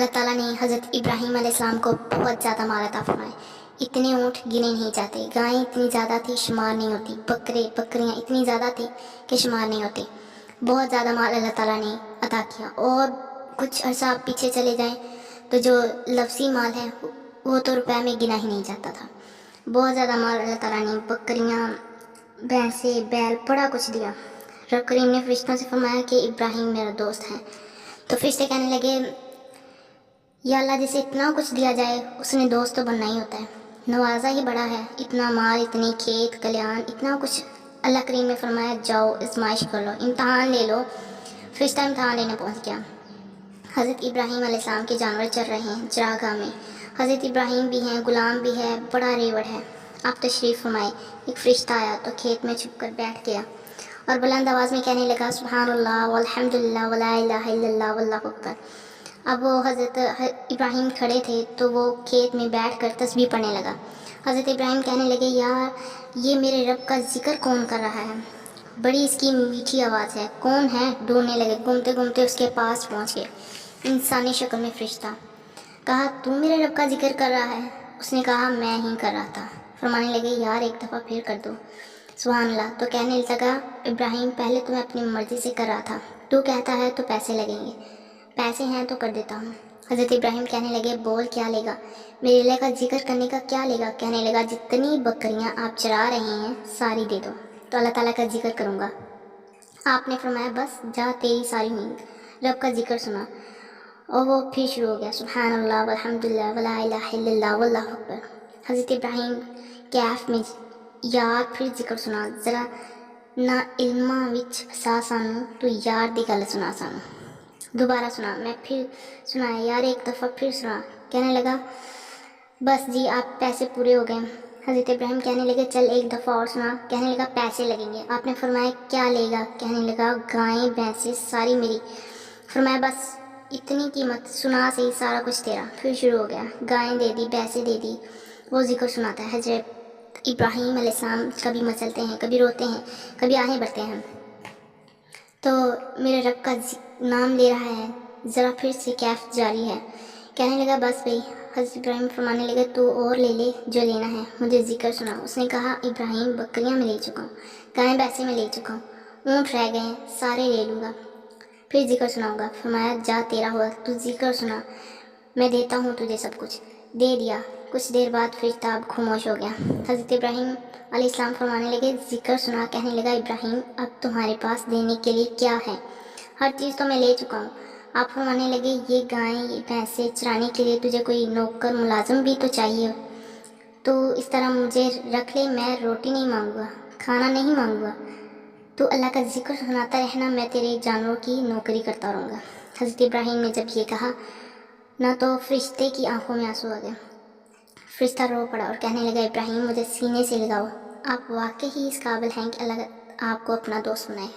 اللہ تعالیٰ نے حضرت ابراہیم علیہ السلام کو بہت زیادہ مال عطا فرمائے. اتنے اونٹ گنے نہیں جاتے، گائیں اتنی زیادہ تھی شمار نہیں ہوتی، بکریاں اتنی زیادہ تھی کہ شمار نہیں ہوتے. بہت زیادہ مال اللہ تعالیٰ نے عطا کیا. اور کچھ عرصہ آپ پیچھے چلے جائیں تو جو لفظی مال ہے وہ تو روپے میں گنا ہی نہیں جاتا تھا. بہت زیادہ مال اللہ تعالیٰ نے، بکریاں، بھینسیں، بیل، بڑا کچھ دیا. رب کریم نے فرشتوں سے فرمایا کہ ابراہیم میرا دوست ہے. تو فرشتے کہنے لگے یا اللہ جسے اتنا کچھ دیا جائے اس نے دوست تو بننا ہی ہوتا ہے، نوازا ہی بڑا ہے، اتنا مال، اتنے کھیت کلیان، اتنا کچھ. اللہ کریم نے فرمایا جاؤ آزمائش کر لو، امتحان لے لو. فرشتہ امتحان لینے پہنچ گیا. حضرت ابراہیم علیہ السلام کے جانور چر رہے ہیں چراگاہ میں. حضرت ابراہیم بھی ہیں، غلام بھی ہے، بڑا ریوڑ ہے. آپ تشریف فرمائے. ایک فرشتہ آیا تو کھیت میں چھپ کر بیٹھ گیا اور بلند آواز میں کہنے لگا سبحان اللہ والحمد للہ ولا الہ الا اللہ واللہ اکبر. اب وہ حضرت ابراہیم کھڑے تھے تو وہ کھیت میں بیٹھ کر تسبیح پڑھنے لگا. حضرت ابراہیم کہنے لگے یار یہ میرے رب کا ذکر کون کر رہا ہے، بڑی اس کی میٹھی آواز ہے، کون ہے؟ ڈھونڈنے لگے. گھومتے گھومتے اس کے پاس پہنچ گئے. انسانی شکل میں فرشتہ. کہا تو میرے رب کا ذکر کر رہا ہے؟ اس نے کہا میں ہی کر رہا تھا. فرمانے لگے یار ایک دفعہ پھر کر دو. سبحان اللہ. تو کہنے لگا ابراہیم پہلے تو میں اپنی مرضی سے کر رہا تھا، تو کہتا ہے تو پیسے لگیں گے، پیسے ہیں تو کر دیتا ہوں. حضرت ابراہیم کہنے لگے بول کیا لے گا؟ میرے اللہ کا ذکر کرنے کا کیا لے گا؟ کہنے لگا جتنی بکریاں آپ چرا رہے ہیں ساری دے دو تو اللہ تعالیٰ کا ذکر کروں گا. آپ نے فرمایا بس جا تیری ساری نیند. رب کا ذکر سنا اور وہ پھر شروع ہو گیا سبحان اللہ والحمد للہ ولا الہ الا اللہ واللہ اکبر. حضرت ابراہیم کیف میں یار پھر ذکر سنا ذرا نہ علماں وچ فسا سانو تو یار دی گل سنا سانو. دوبارہ سنا. میں پھر سنایا یار ایک دفعہ پھر سنا. کہنے لگا بس جی آپ پیسے پورے ہو گئے. حضرت ابراہیم کہنے لگے چل ایک دفعہ اور سنا. کہنے لگا پیسے لگیں گے. آپ نے فرمایا کیا لے گا؟ کہنے لگا گائیں بھینسیں ساری میری. فرمایا بس اتنی قیمت سنا سے ہی سارا کچھ تیرا. پھر شروع ہو گیا گائیں دے دی، بھینسیں دے دی. وہ ذکر سناتا ہے. حضرت ابراہیم علیہ السلام کبھی مچلتے ہیں، کبھی روتے ہیں، کبھی آہیں بھرتے ہیں. تو میرے رب کا نام لے رہا ہے. ذرا پھر سے کیف جاری ہے. کہنے لگا بس بھئی. حضرت ابراہیم فرمانے لگے تو اور لے لے جو لینا ہے، مجھے ذکر سنا. اس نے کہا ابراہیم بکریاں میں لے چکا ہوں، گائیں بھینسیں میں لے چکا ہوں، اونٹ رہ گئے ہیں سارے لے لوں گا، پھر ذکر سناؤں گا. فرمایا جا تیرا ہوا تو ذکر سنا، میں دیتا ہوں تجھے سب کچھ. دے دیا. کچھ دیر بعد فرشتہ اب خاموش ہو گیا. حضرت ابراہیم علیہ السلام فرمانے لگے ذکر سنا. کہنے لگا ابراہیم اب تمہارے پاس دینے کے لیے کیا ہے؟ ہر چیز تو میں لے چکا ہوں. آپ فرمانے لگے یہ گائیں یہ بھینسیں چرانے کے لیے تجھے کوئی نوکر ملازم بھی تو چاہیے ہو، تو اس طرح مجھے رکھ لے، میں روٹی نہیں مانگوں گا، کھانا نہیں مانگوں گا، تو اللہ کا ذکر سناتا رہنا، میں تیرے جانوروں کی نوکری کرتا رہوں گا. حضرت ابراہیم نے جب یہ کہا نہ تو فرشتے کی آنکھوں میں آنسو آ گئے. فرشتہ رو پڑا اور کہنے لگا ابراہیم مجھے سینے سے لگاؤ، آپ واقعی اس قابل ہیں کہ اللہ آپ کو اپنا دوست بنائے.